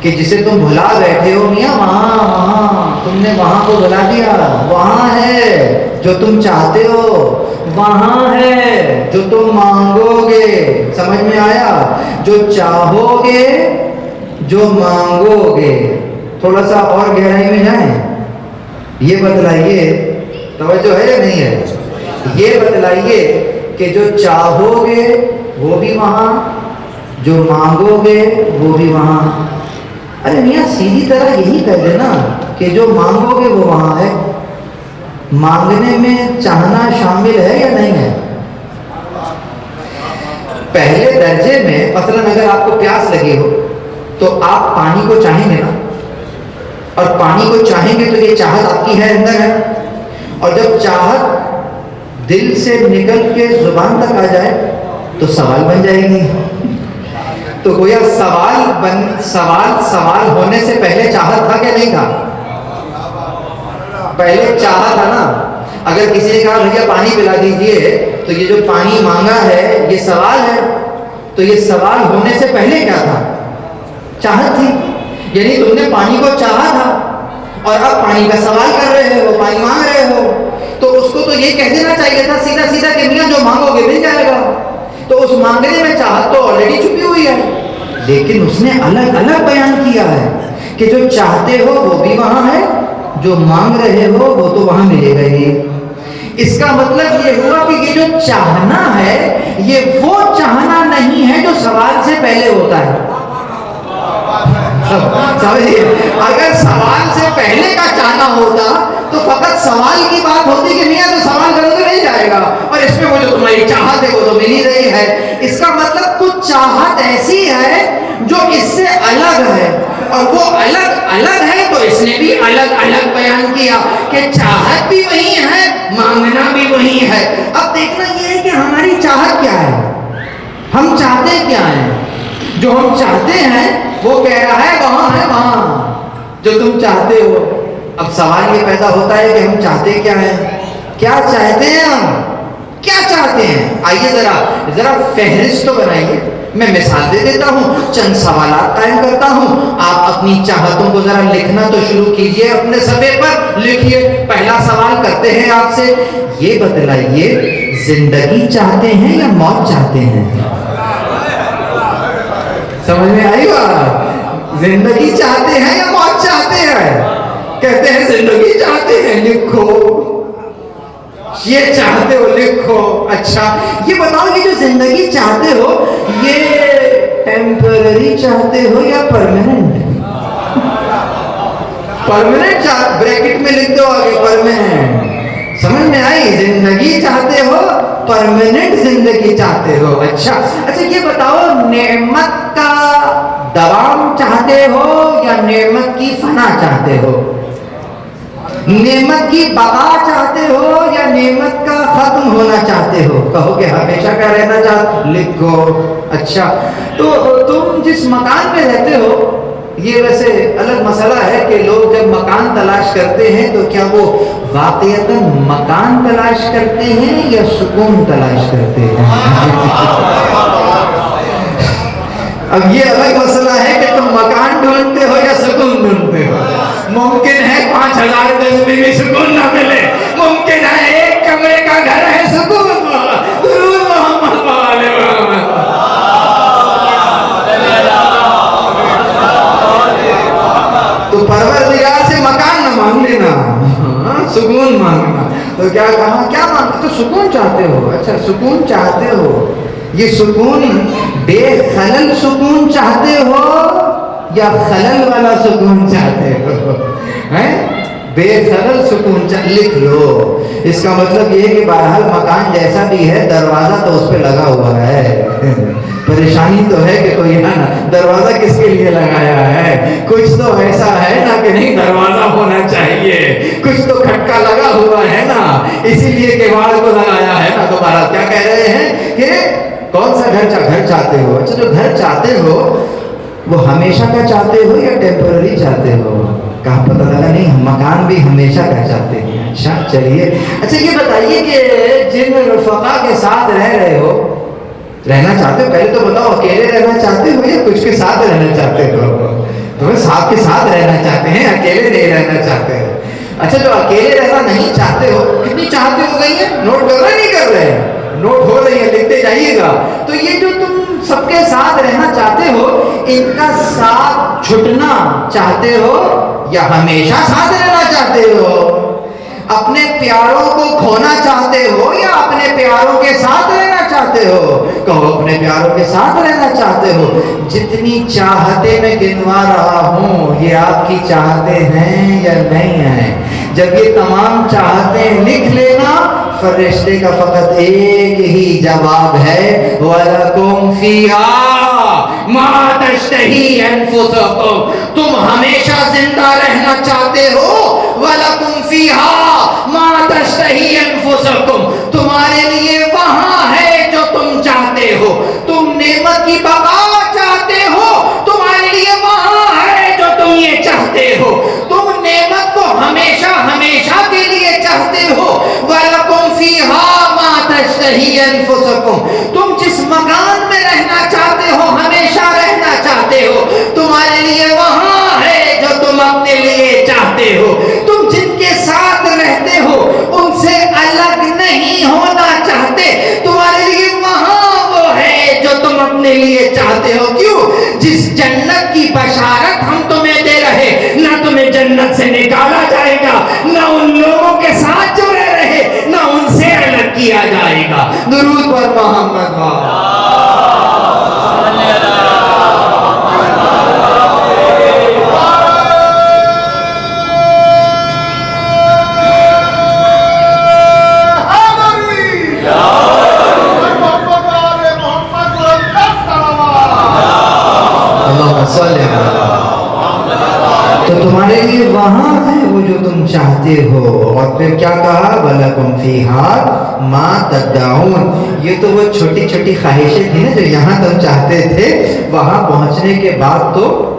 کہ جسے تم بھلا بیٹھے ہو، میاں وہاں وہاں تم نے وہاں کو بھلا دیا، وہاں ہے جو تم چاہتے ہو، وہاں ہے جو تم مانگو گے۔ سمجھ میں آیا؟ جو چاہو گے، جو مانگو گے۔ تھوڑا سا اور گہرائی میں جائیں، یہ بتلائیے، توجہ ہے یا نہیں ہے؟ یہ بتلائیے کہ جو چاہو گے وہ بھی وہاں، جو مانگو گے وہ بھی وہاں۔ ارے میاں سیدھی طرح یہی کہہ دینا کہ جو مانگو گے وہ وہاں ہے۔ مانگنے میں چاہنا شامل ہے یا نہیں ہے؟ پہلے درجے میں مثلاً اگر آپ کو پیاس لگی ہو تو آپ پانی کو چاہیں گے نا، اور پانی کو چاہیں گے تو یہ چاہت آپ کی ہے، اندر ہے، اور جب چاہت دل سے نکل کے زبان تک آ جائے تو سوال بن جائے گی۔ تو گویا سوال ہونے سے پہلے چاہت تھا کہ نہیں تھا؟ پہلے چاہت تھا نا۔ اگر کسی نے کہا بھیا پانی پلا دیجئے، تو یہ جو پانی مانگا ہے یہ سوال ہے، تو یہ سوال ہونے سے پہلے کیا تھا؟ چاہت تھی۔ یعنی تم نے پانی کو چاہا تھا اور اب پانی کا سوال کر رہے ہو، پانی مانگ رہے ہو، تو اس کو تو یہ کہہ دینا چاہیے تھا سیدھا سیدھا کہ میاں جو مانگو گے مل جائے گا۔ تو اس مانگنے میں چاہت تو آلریڈی چھپی ہوئی ہے، لیکن اس نے الگ الگ بیان کیا ہے کہ جو چاہتے ہو وہ بھی وہاں ہے، جو مانگ رہے ہو وہ تو وہاں ملے گا ہی۔ اس کا مطلب یہ ہوا کہ یہ جو چاہنا ہے یہ وہ چاہنا نہیں ہے جو سوال سے پہلے ہوتا ہے۔ سمجھئے، اگر سوال سے پہلے کا چاہنا ہوتا تو فقط سوال کی بات ہوتی کہ میاں تو سوال کرو تو نہیں جائے گا، اور اس میں وہ جو تمہاری چاہت ہے وہ تو مل ہی رہی ہے۔ اس کا مطلب کچھ چاہت ایسی ہے جو اس سے الگ ہے، اور وہ الگ الگ ہے تو اس نے بھی الگ الگ بیان کیا کہ چاہت بھی وہی ہے، مانگنا بھی وہی ہے۔ اب دیکھنا یہ ہے کہ ہماری چاہت کیا ہے، ہم چاہتے کیا ہیں؟ جو ہم چاہتے ہیں وہ کہہ رہا ہے وہاں ہے، وہاں جو تم چاہتے ہو۔ اب سوال یہ پیدا ہوتا ہے کہ ہم چاہتے کیا ہیں؟ کیا چاہتے ہیں ہم؟ کیا چاہتے ہیں؟ آئیے ذرا فہرست تو بنائیے۔ میں مثال دے دیتا ہوں، چند سوالات قائم کرتا ہوں، آپ اپنی چاہتوں کو ذرا لکھنا تو شروع کیجئے، اپنے صفحے پر لکھیے۔ پہلا سوال کرتے ہیں آپ سے، یہ بتلائیے زندگی چاہتے ہیں یا موت چاہتے ہیں؟ سمجھ میں آئی بات؟ زندگی چاہتے ہیں یا موت چاہتے ہیں؟ کہتے ہیں زندگی چاہتے ہیں، لکھو یہ چاہتے ہو، لکھو۔ اچھا یہ بتاؤ کہ جو زندگی چاہتے ہو یہ ٹیمپرری چاہتے ہو یا پرماننٹ؟ پرماننٹ بریکٹ میں لکھ دو آگے، پرماننٹ۔ سمجھ میں آئی؟ زندگی چاہتے ہو، پرماننٹ زندگی چاہتے ہو۔ اچھا یہ بتاؤ نعمت کا دوام چاہتے ہو یا نعمت کی فنا چاہتے ہو؟ نعمت کی بقا چاہتے ہو یا نعمت کا ختم ہونا چاہتے ہو؟ کہو کہ ہمیشہ کا رہنا چاہتے، لکھو۔ اچھا تو تم جس مکان میں رہتے ہو، یہ ویسے الگ مسئلہ ہے کہ لوگ جب مکان تلاش کرتے ہیں تو کیا وہ واقعتاً مکان تلاش کرتے ہیں یا سکون تلاش کرتے ہیں؟ اب یہ الگ مسئلہ ہے کہ تم مکان ڈھونڈتے ہو یا سکون ڈھونڈتے ہو۔ ممکن ہے 5000 گز میں بھی سکون نہ ملے، ممکن ہے ایک کمرے کا گھر ہے سکون والا۔ درود محمد والے محمد۔ تو پروردگار سے مکان نہ مانگ لینا، سکون مانگنا۔ تو کیا کہا، کیا مانگتے؟ تو سکون چاہتے ہو؟ اچھا سکون چاہتے ہو، یہ سکون بے خلل سکون چاہتے ہو یا خلل والا سکون چاہتے ہو؟ بے خلل سکون لکھ لو۔ اس کا مطلب یہ ہے کہ بہرحال مکان جیسا بھی ہے، دروازہ تو اس پہ لگا ہوا ہے۔ پریشانی تو ہے کہ کوئی نا دروازہ کس کے لیے لگایا ہے؟ کچھ تو ایسا ہے نا کہ نہیں دروازہ ہونا چاہیے، کچھ تو کھٹکا لگا ہوا ہے نا، اسی لیے کیواڑ کو لگایا ہے نا۔ دوبارہ کیا کہہ رہے ہیں کہ کون سا گھر چاہتے ہو؟ اچھا جو گھر چاہتے ہو وہ ہمیشہ کا چاہتے ہو یا ٹیمپرری چاہتے ہو؟ کہاں پتہ لگا نہیں مکان بھی ہمیشہ کا چاہتے ہیں۔ اچھا چلیے، اچھا یہ بتائیے کہ جن رفقا کے ساتھ رہ رہے ہو، رہنا چاہتے ہو، پہلے تو بتاؤ اکیلے رہنا چاہتے ہو یا کچھ کے ساتھ رہنا چاہتے ہو؟ تمہیں ساتھ کے ساتھ رہنا چاہتے ہیں، اکیلے نہیں رہنا چاہتے ہو۔ اچھا جو اکیلے رہنا نہیں چاہتے ہو، کتنی چاہتے ہو گئی ہے؟ نوٹ کر رہے نہیں کر رہے ہیں؟ نوٹ ہو رہی ہے، لکھتے جائیے گا۔ تو یہ جو تم سب کے ساتھ رہنا چاہتے ہو، ان کا ساتھ چھٹنا چاہتے ہو یا ہمیشہ ساتھ رہنا چاہتے ہو؟ اپنے پیاروں کو کھونا چاہتے ہو یا اپنے پیاروں کے ساتھ رہنا چاہتے ہو؟ کہو اپنے پیاروں کے ساتھ رہنا چاہتے ہو۔ جتنی چاہتے میں گنوا رہا ہوں، یہ آپ کی چاہتے ہیں یا نہیں ہیں؟ جب یہ تمام چاہتے لکھ لینا، فرشتے کا فقط ایک ہی جواب ہے، وَلَكُمْ فِيهَا مَا تَشْتَهِي أَنفُسُكُمْ۔ تم ہمیشہ زندہ رہنا چاہتے ہو، وَلَكُمْ فِيهَا مَا تَشْتَهِي أَنفُسُكُمْ، تمہارے لیے وہاں ہے جو تم چاہتے ہو۔ تم نعمت کی بقا چاہتے ہو، تمہارے لیے وہاں ہے جو تم یہ چاہتے ہو۔ تم نعمت کو ہمیشہ ہمیشہ کے لیے چاہتے ہو، وَلَكُمْ فِيهَا مَا تَشْتَهِي أَنفُسُكُمْ۔ تم جس مکان میں رہنا چاہتے ہو، ہمیشہ رہنا چاہتے ہو، تمہارے لیے وہاں ہے جو تم اپنے لیے چاہتے ہو۔ تم جن کے ساتھ رہتے ہو ان سے الگ نہیں ہونا چاہتے، تمہارے لیے وہاں وہ ہے جو تم اپنے لیے چاہتے ہو۔ کیوں؟ جس جنت کی بشارت ہم تمہیں دے رہے، نہ تمہیں جنت سے نکالا جائے گا، نہ ان لوگوں کے ساتھ جو رہ رہے، نہ ان سے الگ کیا جائے گا۔ درود پر محمد وعلیہ۔ تو تمہارے لیے وہاں ہے وہ جو تم چاہتے ہو۔ اور پھر کیا کہا، وَلَكُمْ فِيهَا مَا تَدَّعُونَ۔ یہ تو وہ چھوٹی چھوٹی خواہشیں تھیں نا جو یہاں تم چاہتے تھے، وہاں پہنچنے کے بعد تو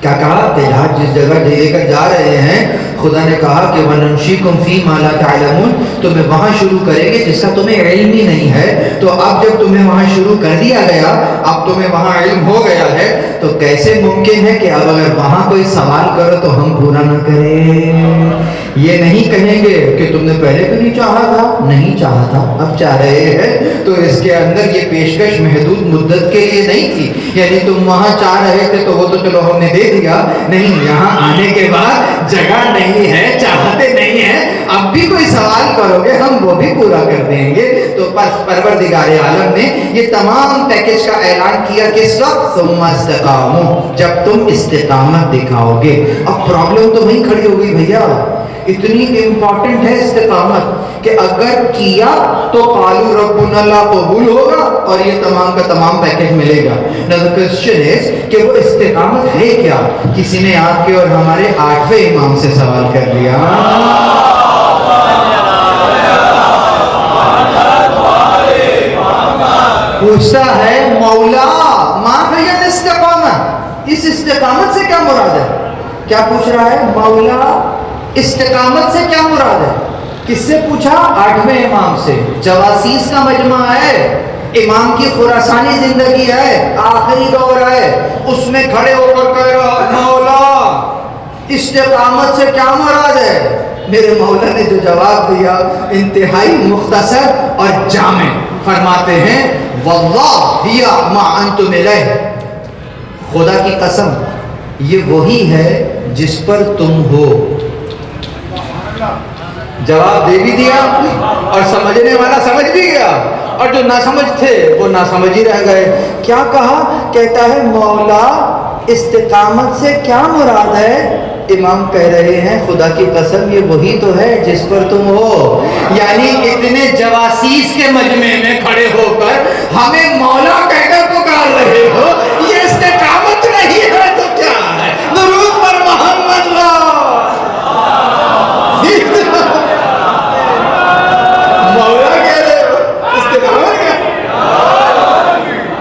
کیا کہا کہ جس جگہ لے کر جا رہے ہیں، خدا نے کہا کہ وَنُنْشِئُكُمْ فِي مَا لَا تَعْلَمُونَ، تمہیں وہاں شروع کریں گے جس کا تمہیں علم ہی نہیں ہے۔ تو اب جب تمہیں وہاں شروع کر دیا گیا، اب تمہیں وہاں علم ہو گیا ہے، تو کیسے ممکن ہے کہ اب اگر وہاں کوئی سوال کرو تو ہم پورا نہ کریں؟ یہ نہیں کہیں گے کہ تم نے پہلے تو نہیں چاہا تھا، نہیں چاہا تھا اب چاہ رہے ہیں۔ تو اس کے اندر یہ پیشکش محدود مدت کے لیے نہیں تھی، یعنی تم وہاں چاہ رہے تھے تو وہ تو چلو ہم نے دے دیا، نہیں، یہاں آنے کے بعد جگہ نہیں ہے، چاہتے نہیں ہیں، اب بھی کوئی سوال کرو گے ہم وہ بھی پورا کر دیں گے۔ تو پروردگار عالم نے یہ تمام پیکج کا اعلان کیا کس وقت، ثم استقاموا، جب تم استقامت دکھاؤ گے۔ اب پرابلم تو وہیں کھڑی ہو گئی بھیا، اتنی امپورٹنٹ ہے استقامت کہ اگر کیا تو قالوا ربنا اللہ قبول ہوگا اور یہ تمام کا تمام پیکج ملے گا. Now the question is کہ وہ استقامت ہے کیا؟ کسی نے آپ کے اور ہمارے 8ویں امام سے سوال کر لیا. پوچھتا ہے مولا ما هي الاستقامت، اس استقامت سے کیا مراد ہے؟ کیا پوچھ رہا ہے؟ مولا استقامت سے کیا مراد ہے؟ کس سے پوچھا؟ 8ویں امام سے. جواسیس کا مجمع ہے، امام کی خراسانی زندگی ہے، آخری دور ہے، اس میں کھڑے ہو کر کہہ رہا مولا استقامت سے کیا مراد ہے؟ میرے مولا نے جو جواب دیا انتہائی مختصر اور جامع. فرماتے ہیں واللہ ہی ما انتم علیہ، خدا کی قسم یہ وہی ہے جس پر تم ہو. جواب دے بھی دیا اور سمجھنے والا سمجھ بھی گیا اور جو نہ سمجھ تھے وہ نہ سمجھ ہی رہ گئے. کیا کہا؟ کہتا ہے مولا استقامت سے کیا مراد ہے؟ امام کہہ رہے ہیں خدا کی قسم یہ وہی تو ہے جس پر تم ہو. یعنی اتنے جواسیس کے مجمع میں کھڑے ہو کر ہمیں مولا کہہ کر پکار رہے ہو، یہ استقامت نہیں ہے تو کیا ہے؟ درود پر محمد مولا کہہ رہے ہو استقامت کا،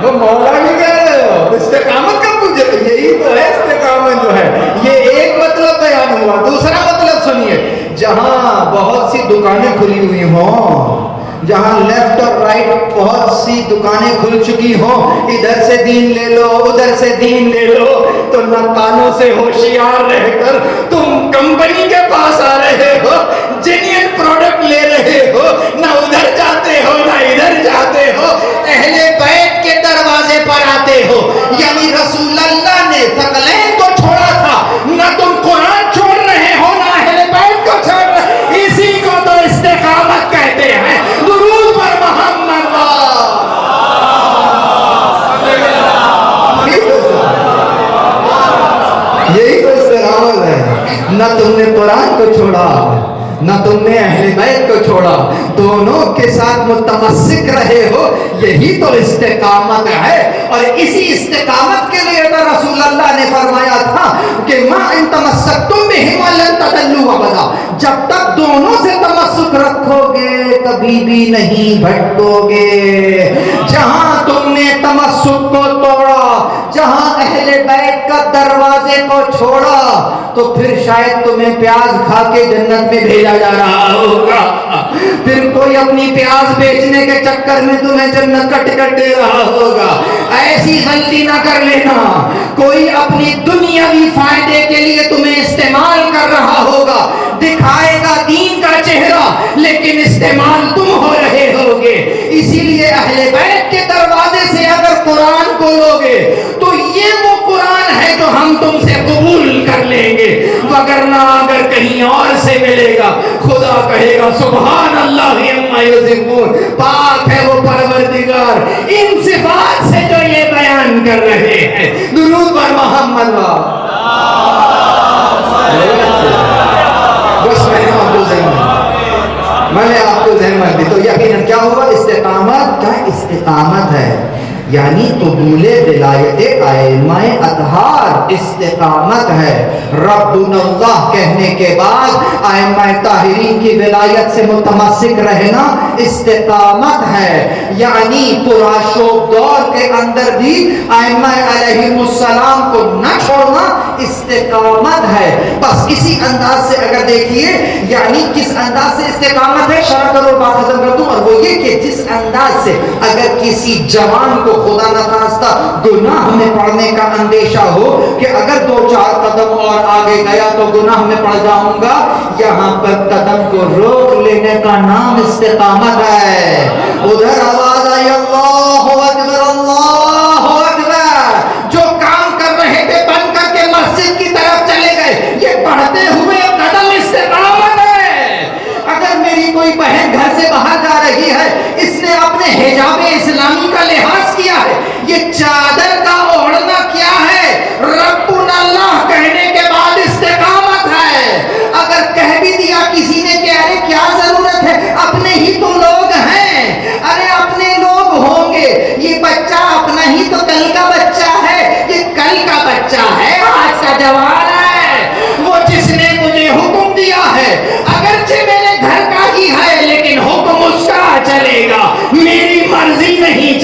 وہ مولا بھی کہہ رہے ہو استقامت کا پوچھے. یہی تو ہے استقامت جو ہے. یہ ایک مطلب بیان ہوا. دوسرا مطلب سنیے، جہاں بہت سی دکانیں کھلی ہوئی ہوں، جہاں لیفٹ اور رائٹ بہت سی دکانیں کھل چکی ہوں، ادھر سے دین لے لو ادھر سے دین لے لو، تو نہ کانوں سے ہوشیار رہ کر تم کمپنی کے پاس آ رہے ہو، جینین پروڈکٹ لے رہے ہو، نہ ادھر جاتے ہو نہ ادھر جاتے ہو، اہل بیت کے دروازے پر آتے ہو. یعنی رسول اللہ نے ثقلین کو چھوڑا تھا، نہ تم قرآن چھوڑ رہے ہو نہ اہل بیت کو چھوڑ رہے. اسی کو تو استقامت کہتے ہیں. درود پر محمد. یہی تو استقامت ہے. نہ تم نے قرآن کو چھوڑا نہ تم نے اہل بیت کو چھوڑا، دونوں کے ساتھ متمسک رہے ہو، یہی تو استقامت ہے. اور اسی استقامت کے لیے تو رسول اللہ نے فرمایا تھا کہ ما ان تمسکتم بہما لن تضلوا ابدا، جب تک دونوں سے تمسک رکھو گے کبھی بھی نہیں بھٹکو گے. جہاں تم نے تمسک کو توڑا، جہاں اہل بیت کا دروازے کو چھوڑا، تو پھر شاید تمہیں پیاز کھا کے جنت میں بھیجا جا رہا ہوگا. پھر کوئی اپنی پیاز بیچنے کے چکر میں تمہیں جنت کا ٹکٹ دے رہا ہوگا. ایسی غلطی نہ کر لینا. کوئی اپنی دنیاوی فائدے کے لیے تمہیں استعمال کر رہا ہوگا، دکھائے گا دین کا چہرہ لیکن استعمال تم ہو رہے ہوگے. اسی لیے اہل بیت کے دروازے سے اگر قرآن کو لوگے تو یہ وہ قرآن ہے جو ہم تم سے قبول کر لیں گے، وگرنہ اگر کہیں اور سے ملے گا خدا کہے گا سبحان اللہ عما یصفون، پاک ہے وہ پروردگار ان صفات سے جو یہ بیان کر رہے ہیں. درود پر محمد. بس میں نے آپ کو ذہن میں دی تو یقیناً کیا ہوگا؟ استقامت. کیا استقامت ہے؟ یعنی قبول ولایت ائمہ اطہار استقامت ہے. ربنا اللہ کہنے کے بعد ائمہ طاہرین کی ولایت سے متمسک رہنا استقامت ہے. یعنی پرآشوب دور کے اندر بھی ائمہ علیہم السلام کو نہ چھوڑنا استقامت ہے. بس اسی انداز سے اگر دیکھیے یعنی کس انداز سے استقامت ہے، شرح کرو بات ختم کر دوں، اور وہ یہ کہ جس انداز سے اگر کسی جوان کو خدا نخواستہ گناہ میں پڑنے کا اندیشہ ہو کہ اگر 2-4 قدم اور آگے گیا تو گناہ میں پڑ جاؤں گا، یہاں پر قدم کو روک لینے کا نام استقامت ہے. ادھر آواز آئی اللہ اکبر اللہ اکبر، جو کام کر رہے تھے بند کر کے مسجد کی طرف چلے گئے، یہ بڑھتے ہوئے قدم استقامت ہے. اگر میری کوئی بہن گھر سے باہر جا رہی ہے، اس نے اپنے حجاب اسلامی کا لحاظ کیا ہے، یہ چادر کا اوڑھنا کیا ہے؟ ربنا اللہ کہنے کے بعد استقامت ہے. اگر کہہ بھی دیا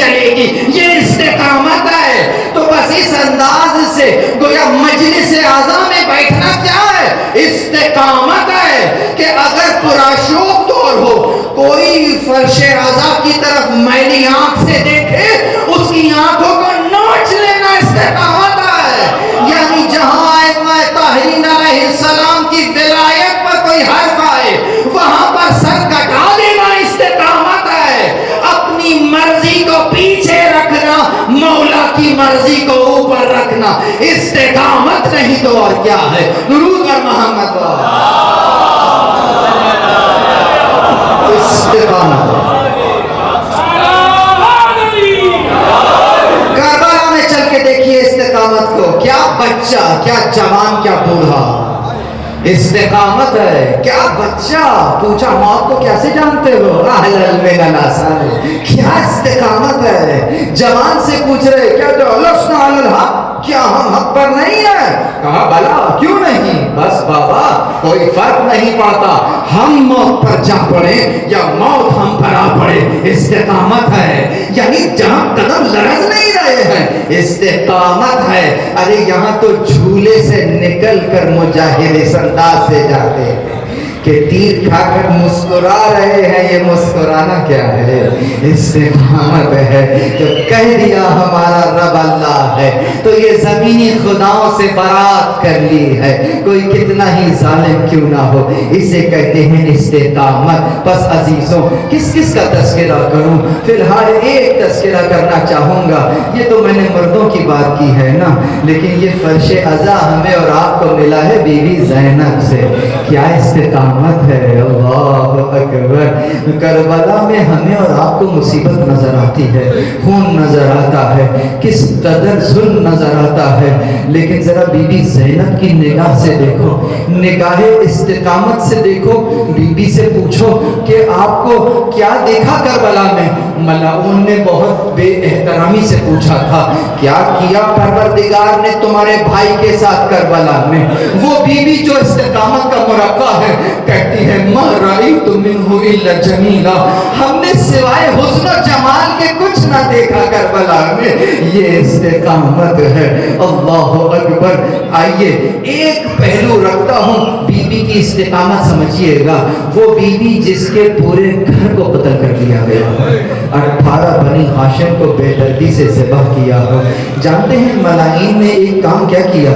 چلے گی، یہ استقامت ہے۔ تو بس اس انداز سے گویا مجلس اعضا میں بیٹھنا کیا ہے؟ استقامت ہے کہ اگر پرآشوب طور ہو، کوئی فرش اعضا کی طرف میلی آنکھ سے دیکھے، اس کی آنکھوں کو نوچ لینا استقامت ہے۔ یعنی جہاں ائمہ طاہرین علیہ السلام کی ولایت پر کوئی حرف آئے، وہاں پر سر کٹا دینا استقامت ہے۔ اپنی مرضی کو پیچھے رکھنا، مولا کی مرضی کو اوپر رکھنا استقامت نہیں تو اور کیا ہے؟ درود بر محمد۔ استقامت کربلا میں چل کے دیکھیے استقامت کو، کیا بچہ، کیا جوان، کیا بوڑھا، استقامت ہے۔ کیا بچہ پوچھا موت کو کیسے جانتے ہو؟ کیا استقامت ہے۔ جوان سے پوچھ رہے کیا لسنا علی الحق، کیا ہم حق پر نہیں ہیں؟ کہا بلا کیوں نہیں، بس بابا کوئی فرق نہیں پڑتا، ہم موت پر جا پڑے یا موت ہم پر آ پڑے، استقامت ہے۔ یعنی جہاں قدم لرز نہیں رہے ہیں استقامت ہے۔ ارے یہاں تو جھولے سے نکل کر مجاہد اس انداز سے جاتے ہیں کہ تیر کھا کر مسکرا رہے ہیں، یہ مسکرانا کیا ہے؟ استقامت ہے۔ جب کہہ دیا ہمارا رب اللہ ہے تو یہ زمینی خداؤں سے برات کر لی ہے، کوئی کتنا ہی ظالم کیوں نہ ہو، اسے کہتے ہیں استقامت۔ بس عزیزوں کس کس کا تذکرہ کروں؟ فی الحال ایک تذکرہ کرنا چاہوں گا، یہ تو میں نے مردوں کی بات کی ہے نا، لیکن یہ فرش عزا ہمیں اور آپ کو ملا ہے بی بی زینب سے۔ کیا استقامت ہے، اللہ اکبر۔ کربلا میں ہمیں اور آپ کو مصیبت نظر آتی ہے، خون نظر آتا ہے، کس قدر ظلم نظر آتا ہے، لیکن ذرا بی بی زینب کی نگاہ سے دیکھو، نگاہ استقامت سے دیکھو۔ بی بی سے پوچھو کہ آپ کو کیا دیکھا کربلا میں؟ ملعون نے بہت بے احترامی سے پوچھا تھا کیا کیا پروردگار نے تمہارے بھائی کے ساتھ کربلا میں؟ وہ بی بی جو استقامت کا مرقع ہے کہتی ہے ما رأیت منہ الا جمیلا، ہم نے سوائے حسن و جمال کے کچھ نہ دیکھا کربلا میں۔ یہ استقامت ہے، اللہ اکبر۔ آئیے ایک پہلو رکھتا ہوں بی بی کی استقامت سمجھیے گا۔ وہ بی بی جس کے پورے گھر کو قتل کر دیا گیا، 18 بنی ہاشم کو بے دردی سے ذبح کیا ہو۔ جانتے ہیں ملائین نے ایک کام کیا کیا؟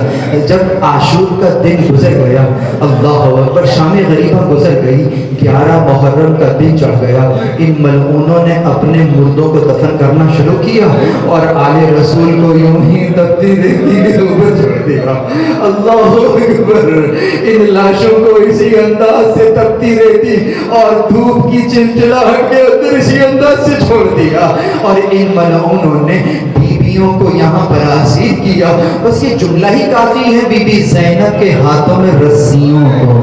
جب عاشور کا دن گزر گیا، اللہ اکبر، شام غریبہ گزر گئی، 11 محرم کا دن چڑھ گیا، ان ملعونوں نے اپنے مردوں کو دفن کرنا شروع کیا اور آل رسول کو یوں ہی تپتی دیتی کے اوپر چھوڑ دیا۔ اللہ اکبر، ان لاشوں کو اسی انداز سے تپتی رہتی اور دھوپ کی چلچلاہٹ کے اندر اسی انداز سے چھوڑ دیا، اور ان ملعونوں نے بیویوں کو یہاں پر اسیر کیا۔ بس یہ جملہ ہی کافی ہے، بی بی زینب کے ہاتھوں میں رسیوں کو،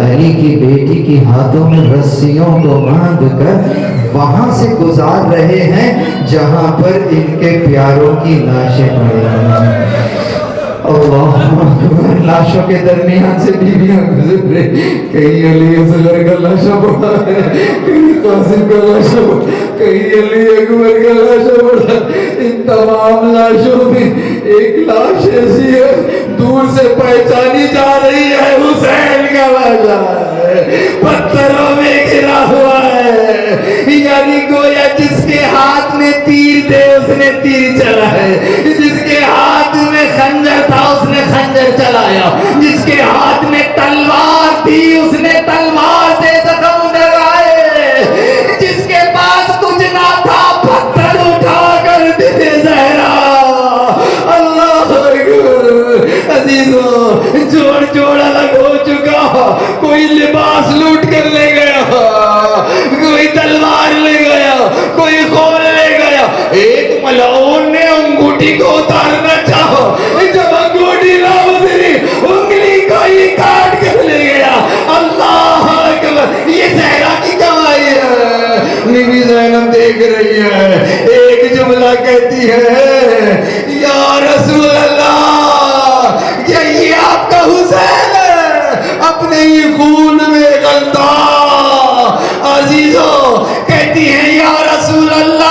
علی کی بیٹی کی ہاتھوں میں رسیوں کو باندھ کر وہاں سے گزار رہے ہیں جہاں پر ان کے پیاروں کی لاشیں پڑی ہیں۔ اللہ اکبر، لاشوں کے درمیان سے بیویاں گزر رہے، کہیں علی اصغر کا لاشا پڑا ہے، کہیں قاسم کا لاشا پڑا، کہیں علی اکبر کا لاشا پڑا۔ ان تمام لاشوں میں ایک لاش ایسی ہے دور سے پہچانی جا رہی ہے، حسین کا لاشا ہے، پتھروں میں گرا ہوا ہے، یعنی گویا جس کے ہاتھ میں تیر تھے اس نے تیر چلا ہے، جس کے ہاتھ میں خنجر تھا اس نے خنجر چلایا، جس کے ہاتھ میں تلوار تھی اس نے تلوار سے زخم لگائے، جس کے پاس کچھ نہ تھا پتھر اٹھا کر دے زہرا۔ اللہ اکبر، عزیزوں جوڑ جوڑ الگ ہو چکا، کوئی لباس لوٹ کر لے گیا، کوئی تلوار لے گیا، کوئی خول لے گیا۔ ایک ملعون نے انگوٹھی کو اتارنا چاہا، جب انگوٹھی نہ اتری انگلی کو ہی کاٹ کر لے گیا۔ اللہ اکبر، یہ زہرا کی کمائی ہے۔ بی بی زینب دیکھ رہی ہے، ایک جملہ کہتی ہے یا رسول اللہ، کیا یہ آپ کا حسین ہے؟ اپنے ہی خون میں غلطان۔ عزیزوں کہتی ہیں یا رسول اللہ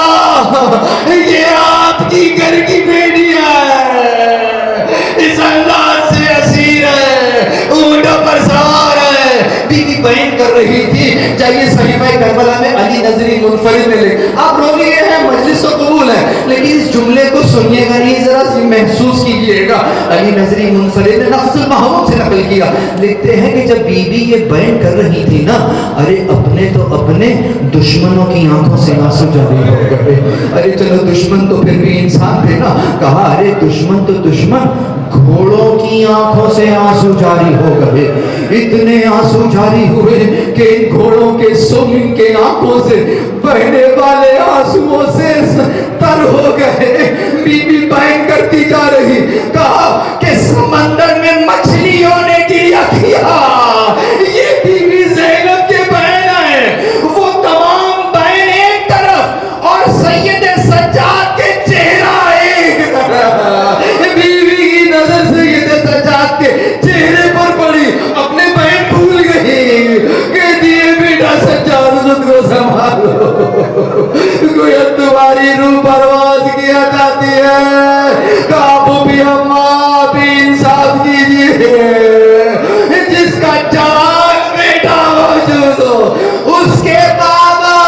رہی تھی. جائیے صحیفہ کربلا میں علی نظری منفرد نے لکھا. آپ رو لیے ہیں, مجلس تو قبول ہے, لیکن اس جملے کو سنیے گا نہیں, ذرا سی محسوس کیجئے گا. علی نظری منفرد نے نفس المحمود سے نقل کیا, لکھتے ہیں کہ جب بی بی یہ بیان کر رہی تھی نا, ارے اپنے تو اپنے دشمنوں کی آنکھوں سے آنسو جاری ہو گئے. ارے چلو دشمن تو پھر بھی انسان تھے نا. کہا ارے دشمن تو دشمن, گھوڑوں کی آنکھوں سے آنسو جاری ہو گئے. اتنے آنسو جاری ہوئے کہ ان گھوڑوں کے سم ان کے آنکھوں سے بہنے والے آنسوؤں سے تر ہو گئے. بی بی بیان کرتی جا رہی, کہا کہ سمندر میں مچھلیوں نے گریا کیا. یہ بی بی زینب کے بہن ہے. وہ تمام بہن ایک طرف اور سید سجاد کے چہرہ ایک طرف. بیوی کی نظر سید سجاد کے چہرے پر پڑی, اپنے بہن بھول گئی. کہتی ہے بیٹا سجاد خود کو سنبھالو, گویا تمہاری روح پرواز کیا جاتی ہے. کعب بھی اماں بھی انصاف کیجیے. جس کا جوان بیٹا موجود ہو اس کے بابا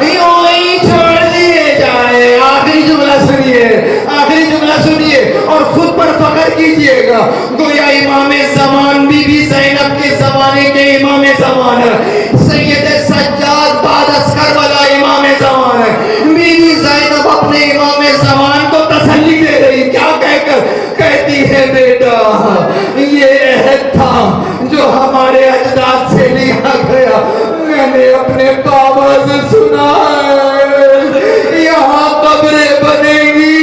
یوں ہی چھوڑ دیے جائے. آخری جملہ سنیے, آخری جملہ سنیے اور خود پر فخر کیجئے گا. گویا امام زمان بی بی زینب کے زمانے کے امام زمان ہے. سید سجاد بعد از کربلا امام زمان ہے. بی بی زینب اپنے امام زمان کو تسلی دے رہی, کیا کہہ کر کہتی ہے بیٹا یہ عہد تھا جو ہمارے اجداد سے لیا گیا, میں نے اپنے بابا سے سنا ہے. یہاں قبریں بنیں گی,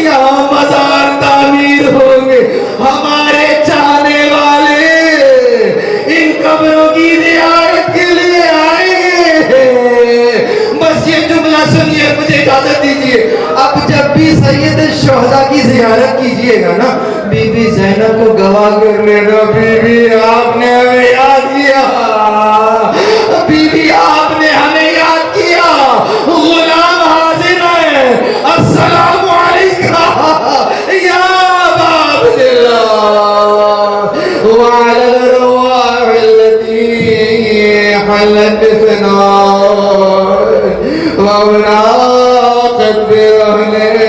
یہاں مزار تعمیر ہوں گے. ہمارے چاہنے والے ان قبروں کی زیارت کے لیے آئیں گے. بس یہ جملہ سنیے, مجھے اجازت دیجیے. اب جب بھی سید شہداء کی زیارت کیجئے گا نا, بی بی زینب کو گواہ کر لینا, بی بی آپ نے ہمیں یاد کیا, بی بی آپ نے ہمیں یاد کیا. غلام حاضر ہے, السلام علیکم یا ابا عبداللہ وعلی الارواح التي حلت بفناء ومناقت برهنه.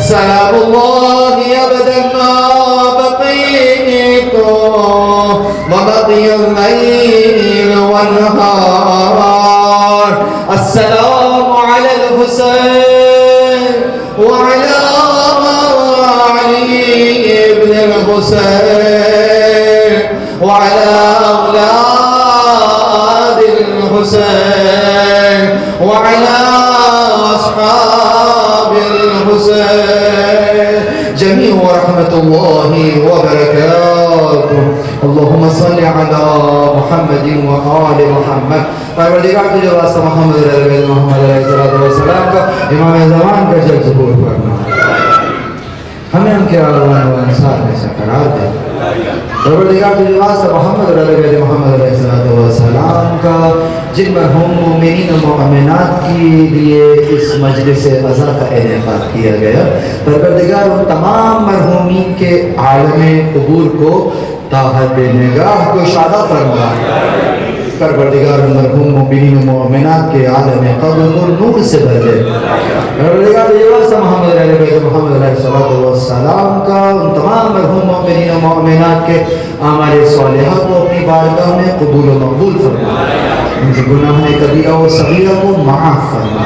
سلام الله ابدا ما بقيت وبقي الليل والنهار. السلام على الحسين وعلى علي بن الحسين وعلى أولاد الحسين وعلى أصحاب الحسين جميع ورحمة الله وبركاته. اللهم صل على محمد وآل محمد. پروردگار تجھے واسطہ محمد علیہ السلام کا امام زمان کا جلد ظہور فرما, ہمیں ان کے آلوان و انصار میں سے قرار دے. پروردگار تجھے واسطہ محمد علیہ السلام کا جن مرحوم مومنین و مؤمنات کے لیے اس مجلس عزا کا انعقاد کیا گیا, پروردگار ان تمام مرحومین کے عالم قبور کو طاقت نگاہ کو شادہ فرما. پروردگار مرحوم مومنین و مؤمنات کے عالم قبر کو نور سے بھر دے. پروردگار محمد علیہ السلام کا ان تمام مرحوم مومنین و مؤمنات کے اعمال صالحہ کو اپنی بارگاہ میں قبول و مقبول فرما. ان کے گناہ کبیرہ و صغیرہ کو معاف فرما.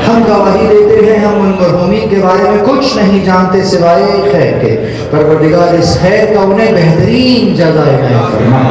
ہم گواہی دیتے ہیں ہم ان مرحومین کے بارے میں کچھ نہیں جانتے سوائے خیر کے. پروردگار اس خیر کا انہیں بہترین جزا عنایت فرما.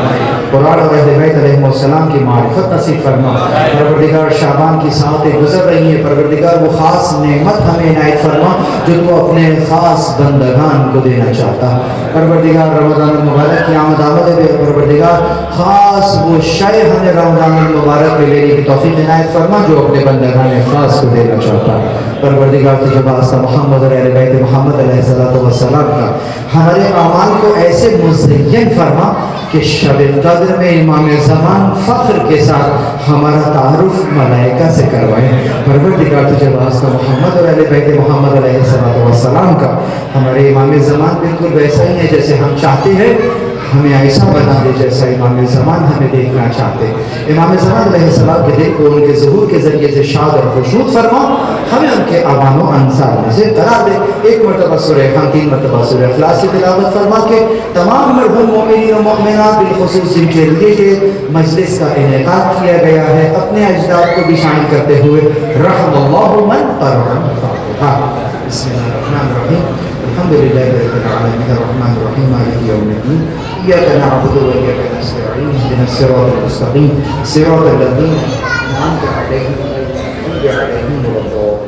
قرآن اور اہل بیت علیہ السلام کی معرفت نصیب فرما. پروردگار شعبان کی ساعتیں گزر رہی ہیں, پروردگار وہ خاص نعمت ہمیں عنایت فرما جو تو اپنے خاص بندگان کو دینا چاہتا. پروردگار رمضان المبارک کی آمد ہے, پروردگار خاص وہ شے ہمیں رمضان المبارک میں لینے کی توفیق عنایت فرما جو اپنے بندگان خاص کو دینا چاہتا. پروردگار تجھے واسطہ محمد اور اہل بیت محمد علیہ السلام کا ہمارے اعمال کو ایسے مزین فرما کہ شب قدر میں امام زمان فخر کے ساتھ ہمارا تعارف ملائکہ سے کروائیں. پروردگار تجھے واسطہ محمد اور اہل بیت محمد علیہ السلام کا ہمارے امام زمان بالکل ویسا ہی ہے جیسے ہم چاہتے ہیں. ہمیں ایسا بنا دے جیسا امام زمان ہمیں دیکھنا چاہتے ہیں۔ امام زمان علیہ السلام کے دل کو ان کے ظہور کے ذریعے سے شاد اور خشنود فرما، ہمیں ان کے عوام و انصار میں سے قرار دے۔ ایک مرتبہ سورہ ہم 3 مرتبہ سورہ اخلاص کی تلاوت فرما کے تمام مرحوم مومنین و مؤمنات بالخصوص جن کے لیے یہ مجلس کا انعقاد کیا گیا ہے اپنے اجداد کو بھی شامل کرتے ہوئے رحم اللہ من قرآن فاتحہ۔ بسم اللہ الرحمن الرحیم الحمد للہ رب العالمین الرحمن الرحیم مالک یوم الدین ایاک نعبد و ایاک نستعین اهدنا الصراط المستقیم صراط الذین انعمت علیہم غیر المغضوب علیہم ولا الضالین۔